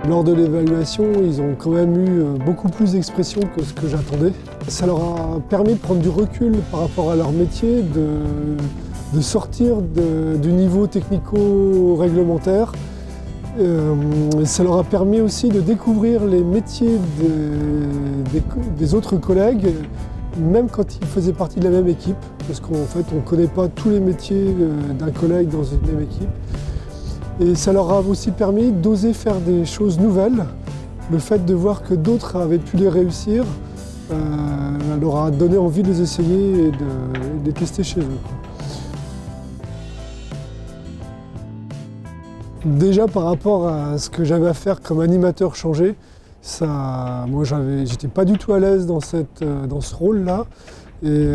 Lors de l'évaluation, ils ont quand même eu beaucoup plus d'expression que ce que j'attendais. Ça leur a permis de prendre du recul par rapport à leur métier, de sortir du niveau technico-réglementaire. Ça leur a permis aussi de découvrir les métiers des autres collègues, même quand ils faisaient partie de la même équipe, parce qu'en fait on ne connaît pas tous les métiers d'un collègue dans une même équipe. Et ça leur a aussi permis d'oser faire des choses nouvelles. Le fait de voir que d'autres avaient pu les réussir leur a donné envie de les essayer et de les tester chez eux. Déjà par rapport à ce que j'avais à faire comme animateur changé, moi j'étais pas du tout à l'aise dans ce rôle-là. Et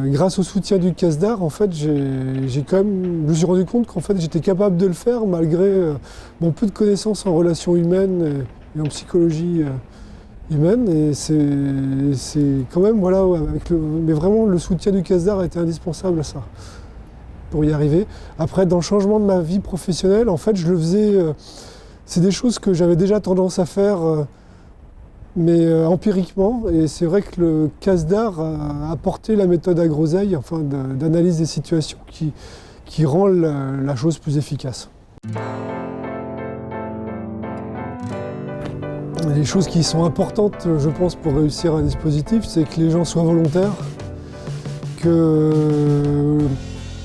grâce au soutien du CASDAR, en fait, je me suis rendu compte qu'en fait j'étais capable de le faire malgré mon peu de connaissances en relations humaines et en psychologie humaine. Et c'est quand même, voilà, mais vraiment le soutien du CASDAR a été indispensable à ça, pour y arriver. Après, dans le changement de ma vie professionnelle, en fait, je le faisais. C'est des choses que j'avais déjà tendance à faire, mais empiriquement. Et c'est vrai que le CASDAR a apporté la méthode à groseille, enfin, d'analyse des situations qui rend la chose plus efficace. Les choses qui sont importantes, je pense, pour réussir un dispositif, c'est que les gens soient volontaires, que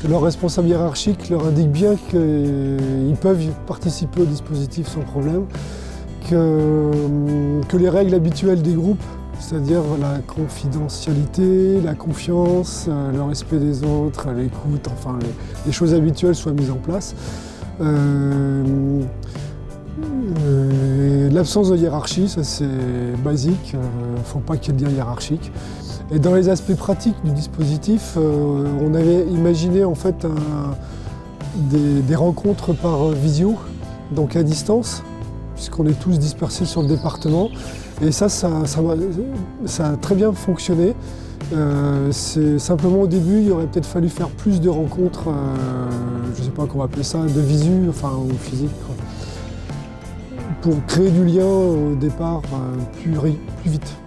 leur responsable hiérarchique leur indique bien qu'ils peuvent participer au dispositif sans problème, que les règles habituelles des groupes, c'est-à-dire la confidentialité, la confiance, le respect des autres, l'écoute, enfin les choses habituelles soient mises en place. L'absence de hiérarchie, ça c'est basique, il ne faut pas qu'il y ait de lien hiérarchique. Et dans les aspects pratiques du dispositif, on avait imaginé en fait des rencontres par visio, donc à distance, puisqu'on est tous dispersés sur le département. Et ça a très bien fonctionné. C'est simplement au début, il aurait peut-être fallu faire plus de rencontres, je ne sais pas comment appeler ça, de visu, enfin ou physique, quoi, pour créer du lien au départ plus vite.